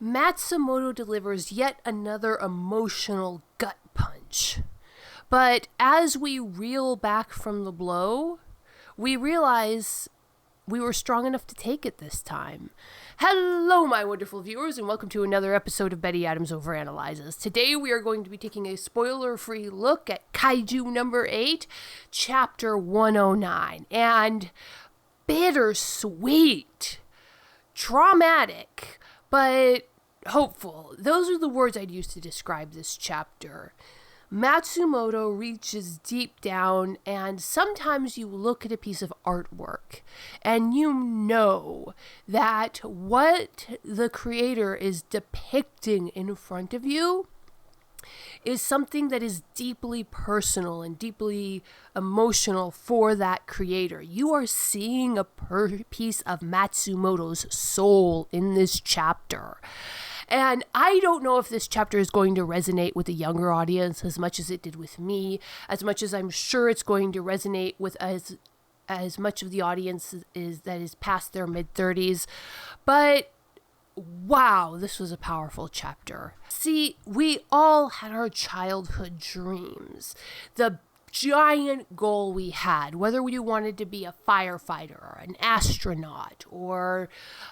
Matsumoto delivers yet another emotional gut punch. But as we reel back from the blow, we realize we were strong enough to take it this time. Hello, my wonderful viewers, and welcome to another episode of Betty Adams Overanalyzes. Today we are going to be taking a spoiler-free look at Kaiju number 8, chapter 109. And bittersweet, traumatic, but hopeful. Those are the words I'd use to describe this chapter. Matsumoto reaches deep down, and sometimes you look at a piece of artwork and you know that what the creator is depicting in front of you is something that is deeply personal and deeply emotional for that creator. You are seeing a piece of Matsumoto's soul in this chapter. And I don't know if this chapter is going to resonate with a younger audience as much as it did with me, as much as I'm sure it's going to resonate with as much of the audience that is past their mid-30s. But wow, this was a powerful chapter. See, we all had our childhood dreams. The giant goal we had, whether we wanted to be a firefighter or an astronaut or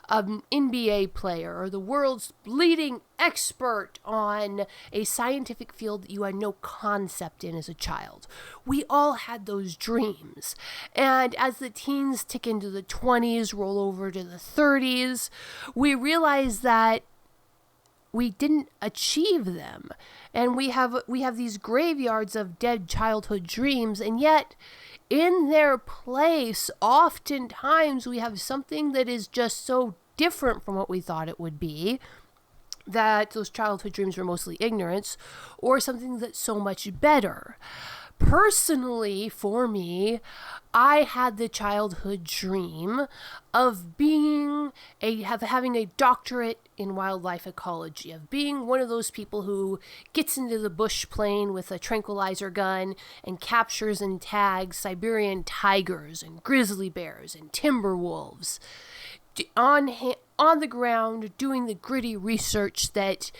an NBA player or the world's leading expert on a scientific field that you had no concept in as a child. We all had those dreams. And as the teens tick into the 20s, roll over to the 30s, we realize that we didn't achieve them. And we have these graveyards of dead childhood dreams, and yet in their place, oftentimes we have something that is just so different from what we thought it would be, that those childhood dreams were mostly ignorance, or something that's so much better. Personally, for me, I had the childhood dream of having a doctorate in wildlife ecology, of being one of those people who gets into the bush plane with a tranquilizer gun and captures and tags Siberian tigers and grizzly bears and timber wolves on the ground, doing the gritty research that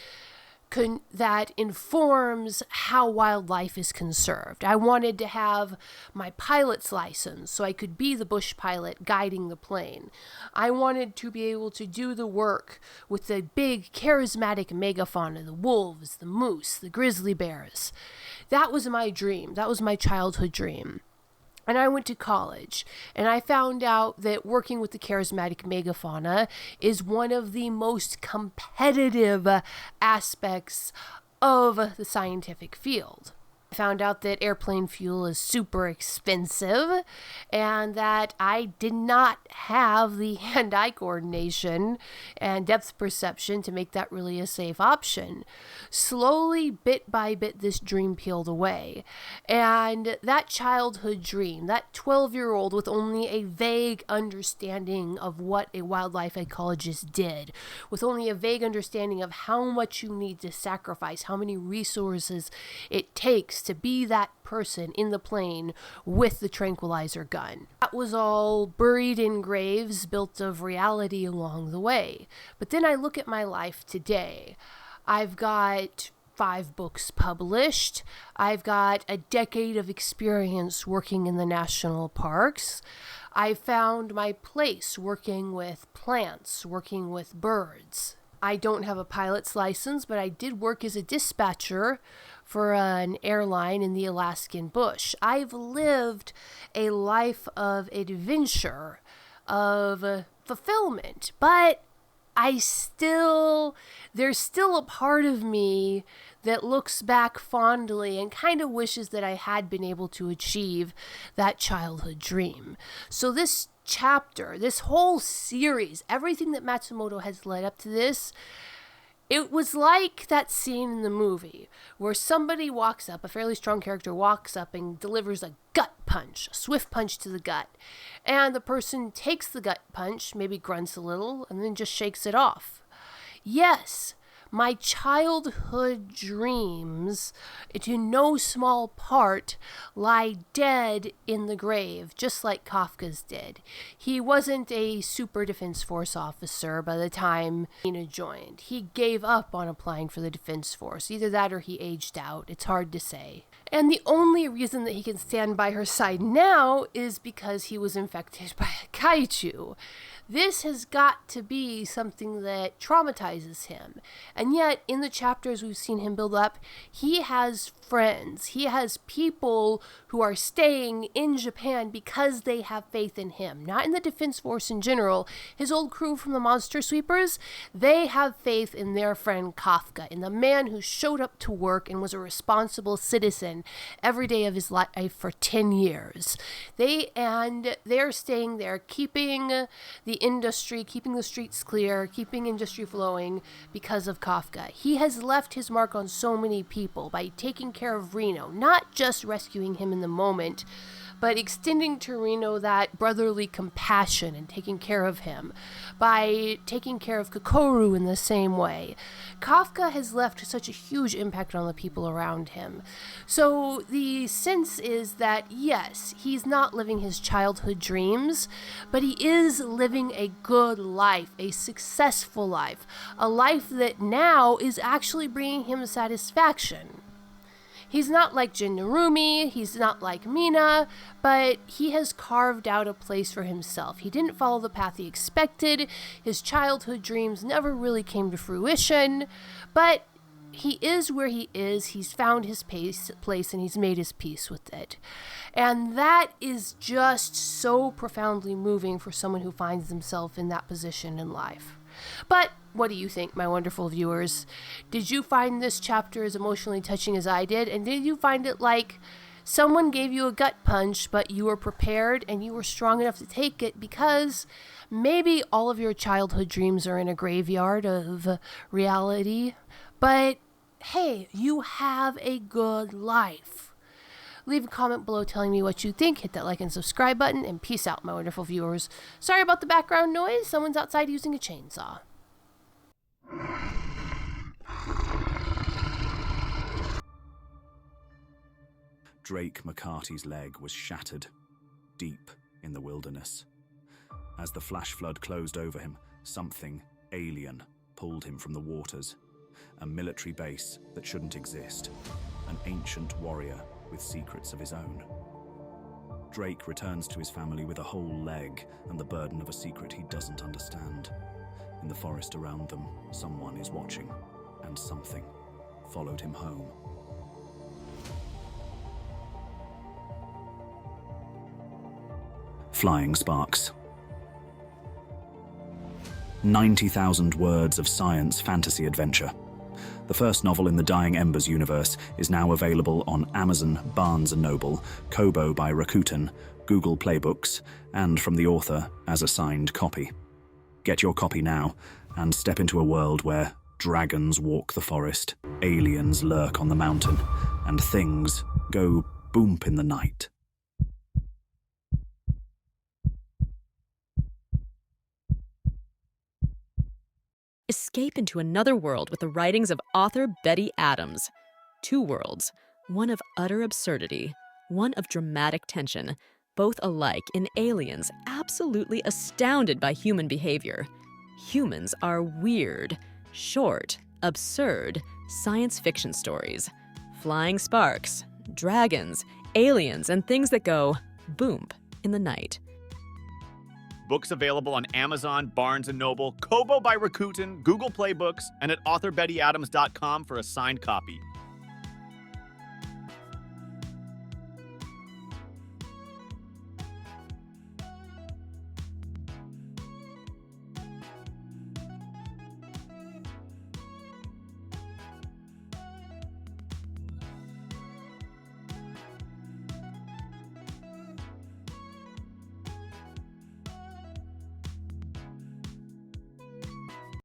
informs how wildlife is conserved. I wanted to have my pilot's license so I could be the bush pilot guiding the plane. I wanted to be able to do the work with the big charismatic megafauna, the wolves, the moose, the grizzly bears. That was my dream. That was my childhood dream. And I went to college, and I found out that working with the charismatic megafauna is one of the most competitive aspects of the scientific field. I found out that airplane fuel is super expensive, and that I did not have the hand-eye coordination and depth perception to make that really a safe option. Slowly, bit by bit, this dream peeled away. And that childhood dream, that 12-year-old with only a vague understanding of what a wildlife ecologist did, with only a vague understanding of how much you need to sacrifice, how many resources it takes to be that person in the plane with the tranquilizer gun. That was all buried in graves built of reality along the way. But then I look at my life today. I've got 5 books published. I've got a decade of experience working in the national parks. I found my place working with plants, working with birds. I don't have a pilot's license, but I did work as a dispatcher for an airline in the Alaskan bush. I've lived a life of adventure, of fulfillment, but there's still a part of me that looks back fondly and kind of wishes that I had been able to achieve that childhood dream. So this chapter, this whole series, everything that Matsumoto has led up to this, it was like that scene in the movie where somebody walks up, a fairly strong character walks up and delivers a gut punch, a swift punch to the gut. And the person takes the gut punch, maybe grunts a little, and then just shakes it off. Yes, My childhood dreams, to no small part, lie dead in the grave, just like Kafka's did. He wasn't a super Defense Force officer by the time Nina joined. He gave up on applying for the Defense Force. Either that or he aged out. It's hard to say. And the only reason that he can stand by her side now is because he was infected by a kaiju. This has got to be something that traumatizes him. And yet, in the chapters we've seen him build up, he has friends. He has people who are staying in Japan because they have faith in him. Not in the Defense Force in general. His old crew from the Monster Sweepers, they have faith in their friend Kafka, in the man who showed up to work and was a responsible citizen every day of his life for 10 years. They're staying there, keeping the industry, keeping the streets clear, keeping industry flowing because of Kafka. He has left his mark on so many people by taking care of Reno, not just rescuing him in the moment, but extending to Reno that brotherly compassion and taking care of him, by taking care of Kokoru in the same way. Kafka has left such a huge impact on the people around him. So the sense is that, yes, he's not living his childhood dreams, but he is living a good life, a successful life, a life that now is actually bringing him satisfaction. He's not like Jin Narumi, he's not like Mina, but he has carved out a place for himself. He didn't follow the path he expected. His childhood dreams never really came to fruition, but he is where he is. He's found his place and he's made his peace with it. And that is just so profoundly moving for someone who finds himself in that position in life. But what do you think, my wonderful viewers? Did you find this chapter as emotionally touching as I did? And did you find it like someone gave you a gut punch, but you were prepared and you were strong enough to take it because maybe all of your childhood dreams are in a graveyard of reality, but hey, you have a good life. Leave a comment below telling me what you think. Hit that like and subscribe button, and peace out, my wonderful viewers. Sorry about the background noise. Someone's outside using a chainsaw. Drake McCarty's leg was shattered, deep in the wilderness. As the flash flood closed over him, something alien pulled him from the waters. A military base that shouldn't exist. An ancient warrior with secrets of his own. Drake returns to his family with a whole leg and the burden of a secret he doesn't understand. In the forest around them, someone is watching, and something followed him home. Flying Sparks. 90,000 words of science fantasy adventure. The first novel in the Dying Embers universe is now available on Amazon, Barnes & Noble, Kobo by Rakuten, Google Play Books, and from the author as a signed copy. Get your copy now and step into a world where dragons walk the forest, aliens lurk on the mountain, and things go boomp in the night. Escape into another world with the writings of author Betty Adams. Two worlds, one of utter absurdity, one of dramatic tension, both alike in aliens absolutely astounded by human behavior. Humans are weird, short, absurd science fiction stories. Flying sparks, dragons, aliens, and things that go boom in the night. Books available on Amazon, Barnes & Noble, Kobo by Rakuten, Google Play Books, and at authorBettyAdams.com for a signed copy.